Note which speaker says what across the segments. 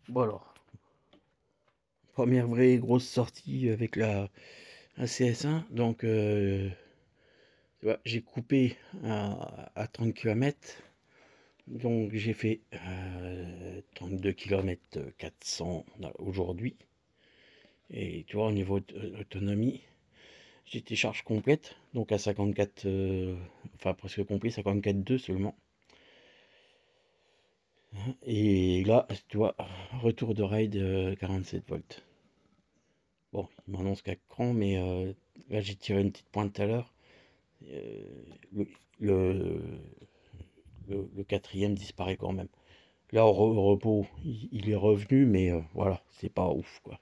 Speaker 1: Bon alors, première vraie grosse sortie avec la CS1. Donc, tu vois, j'ai coupé à 30 km. Donc, j'ai fait 32 km 400 aujourd'hui. Et tu vois, au niveau d'autonomie, j'étais charge complète. Donc, à 54, enfin presque complet, 54,2 seulement. Et là, tu vois, retour de raid 47 volts. Bon, il m'annonce 4 crans, mais là, j'ai tiré une petite pointe tout à l'heure. Euh, le, le, le quatrième disparaît quand même. Là, au repos, il est revenu, mais voilà, c'est pas ouf, quoi.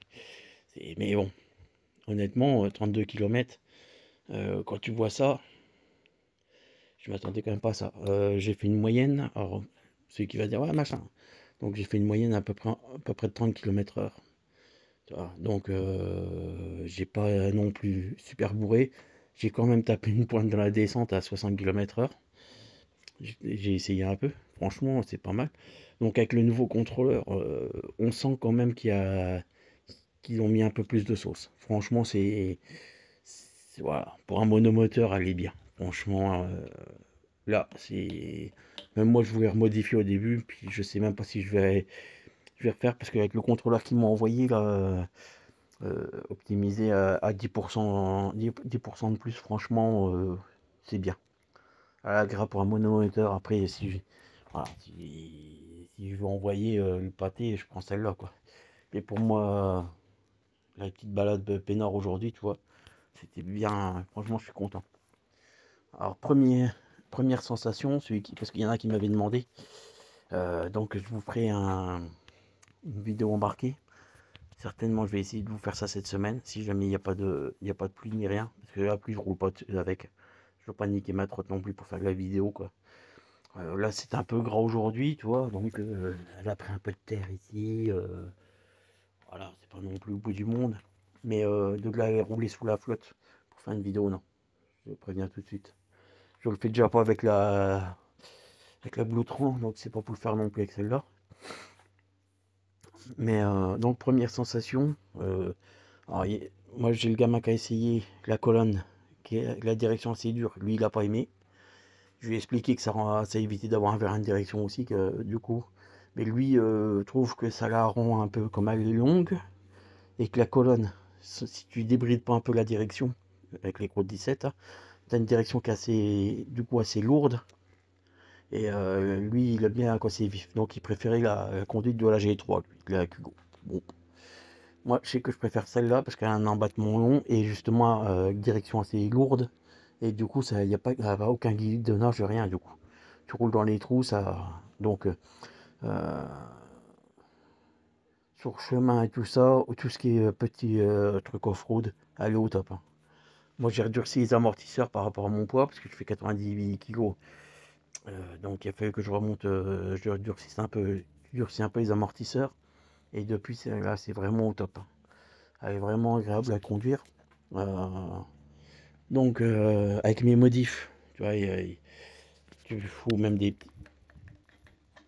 Speaker 1: Mais bon, honnêtement, 32 km, quand tu vois ça, je m'attendais quand même pas à ça. J'ai fait une moyenne, alors, celui qui va dire, ouais, machin. Donc, j'ai fait une moyenne à peu près de 30 km heure. Tu vois. Donc, j'ai pas non plus super bourré. J'ai quand même tapé une pointe dans la descente à 60 km heure. J'ai essayé un peu, franchement, c'est pas mal. Donc avec le nouveau contrôleur, on sent quand même qu'ils ont mis un peu plus de sauce. Franchement, voilà, pour un monomoteur, elle est bien. Franchement, là, c'est même moi, je voulais remodifier au début, puis je sais même pas si je vais refaire parce qu'avec le contrôleur qu'ils m'ont envoyé là, optimisé à 10%, 10% de plus, franchement, c'est bien. Agréable pour un monomoteur. Après, voilà, si je veux envoyer le pâté, je prends celle-là, quoi. Mais pour moi, la petite balade de peinard aujourd'hui, tu vois, c'était bien. Franchement, je suis content. Alors, première sensation, parce qu'il y en a qui m'avaient demandé. Donc, je vous ferai une vidéo embarquée. Certainement, je vais essayer de vous faire ça cette semaine, si jamais il y a pas de pluie ni rien. Parce que la pluie, je roule pas avec. Je veux pas niquer ma trotte non plus pour faire de la vidéo, quoi. Là, c'est un peu gras aujourd'hui, tu vois, donc elle a pris un peu de terre ici. Voilà, c'est pas non plus au bout du monde. Mais de là rouler sous la flotte pour faire une vidéo, non. Je préviens tout de suite. Je le fais déjà pas avec la Blue donc c'est pas pour le faire non plus avec celle-là. Mais donc, première sensation. Alors, moi, j'ai le gamin qui a essayé la colonne, la direction assez dure. Lui, il a pas aimé. Je lui ai expliqué que ça évitait d'avoir un verre de direction aussi, que du coup. Mais lui trouve que ça la rend un peu comme elle est longue et que la colonne, si tu débrides pas un peu la direction avec les gros 17, tu as une direction qui est du coup assez lourde. Et lui, il aime bien quand c'est vif. Donc il préférait la conduite de la G3, lui, la Kugo. Bon, moi je sais que je préfère celle-là parce qu'elle a un embattement long et justement direction assez lourde. Et du coup, ça, y a pas, elle va aucun guide de nage, rien du coup. Tu roules dans les trous, ça. Donc, euh, sur chemin et tout ça, tout ce qui est petit truc off-road, elle est au top, hein. Moi, j'ai redurci les amortisseurs par rapport à mon poids parce que je fais 98 kilos. Donc, il a fallu que je remonte, je durcis un peu les amortisseurs. Et depuis, là, c'est vraiment au top, hein. Elle est vraiment agréable à conduire. Euh, donc, avec mes modifs, tu vois, tu fous même des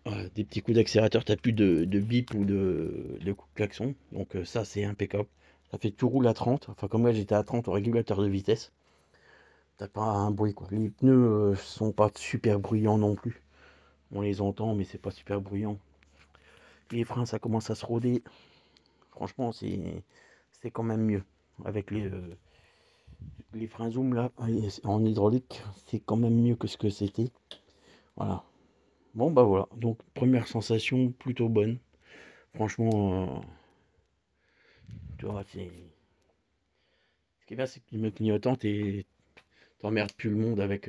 Speaker 1: petits coups d'accélérateur, t'as plus de bip ou de coups de klaxon. Donc ça, c'est impeccable. Ça fait que tu roules à 30. Enfin, comme moi, j'étais à 30 au régulateur de vitesse. T'as pas un bruit, quoi. Les pneus sont pas super bruyants non plus. On les entend, mais c'est pas super bruyant. Les freins, ça commence à se rôder. Franchement, c'est quand même mieux. Avec les freins zoom là, en hydraulique, c'est quand même mieux que ce que c'était. Voilà. Bon, bah voilà. Donc, première sensation plutôt bonne. Franchement, tu vois, ce qui est bien, c'est que le clignotant, t'emmerdes plus le monde avec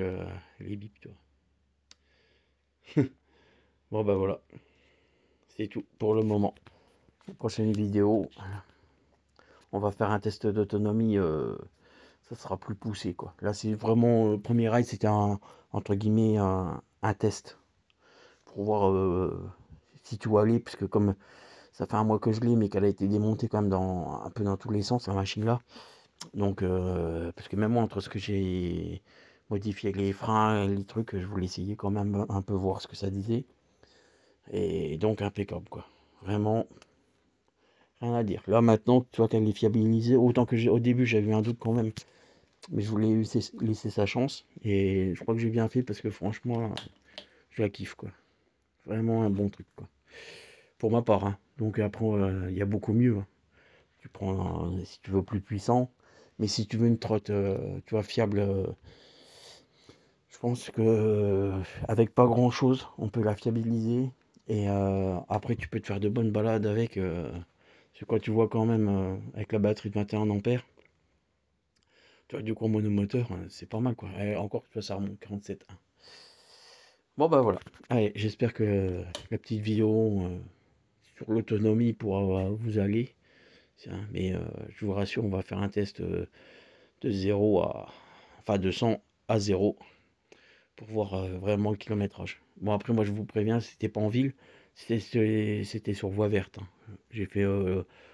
Speaker 1: les bips, tu vois. Bon, bah voilà, c'est tout pour le moment. La prochaine vidéo, on va faire un test d'autonomie, ça sera plus poussé, quoi. Là, c'est vraiment, premier ride, c'était entre guillemets, un test pour voir si tu vas aller, puisque comme ça fait un mois que je l'ai, mais qu'elle a été démontée quand même un peu dans tous les sens, la machine là. Donc, parce que même moi, entre ce que j'ai modifié avec les freins et les trucs, je voulais essayer quand même un peu voir ce que ça disait. Et donc, impeccable, quoi. Vraiment. Rien à dire. Là maintenant, tu vois qu'elle est fiabilisée, autant que au début j'avais eu un doute quand même, mais je voulais laisser sa chance, et je crois que j'ai bien fait parce que franchement, je la kiffe quoi. Vraiment un bon truc quoi. Pour ma part, hein. Donc après, il y a beaucoup mieux, hein. Tu prends, si tu veux plus puissant, mais si tu veux une trotte, tu vois, fiable, je pense que avec pas grand chose, on peut la fiabiliser. Et après, tu peux te faire de bonnes balades avec. C'est quoi, tu vois quand même, avec la batterie de 21 ampères, tu vois, du gros monomoteur, c'est pas mal quoi. Et encore, tu vois, ça remonte 47.1. Bon bah voilà. Allez, j'espère que la petite vidéo sur l'autonomie pourra vous aller. Mais je vous rassure, on va faire un test de 0 à... Enfin, de 100 à 0 pour voir vraiment le kilométrage. Bon, après, moi, je vous préviens, c'était pas en ville, c'était sur voie verte, hein. J'ai fait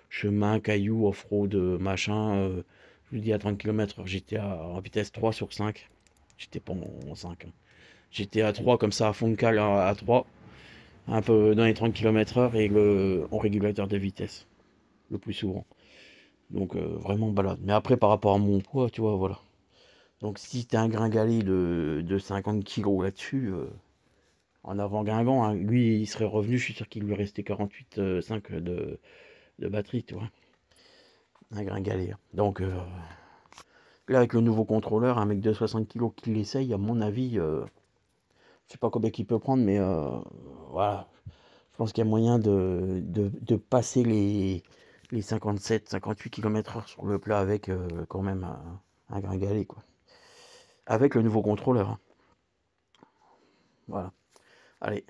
Speaker 1: chemin, cailloux, off-road, machin. Je vous dis à 30 km/h, j'étais en vitesse 3 sur 5. J'étais pas en 5, hein. J'étais à 3 comme ça, à fond de cale à 3, un peu dans les 30 km/h et en régulateur de vitesse, le plus souvent. Donc vraiment balade. Mais après, par rapport à mon poids, tu vois, voilà. Donc si t'es un gringalet de 50 kilos là-dessus, en avant Guingamp, hein, lui il serait revenu, je suis sûr qu'il lui restait 48,5 de batterie, tu vois. Un gringalet, hein. Donc là avec le nouveau contrôleur, un mec de 60 kilos qui l'essaye, à mon avis, je sais pas combien il peut prendre, mais voilà. Je pense qu'il y a moyen de passer les 57-58 km/h sur le plat avec quand même un gringalet, quoi. Avec le nouveau contrôleur, hein. Voilà. Allez,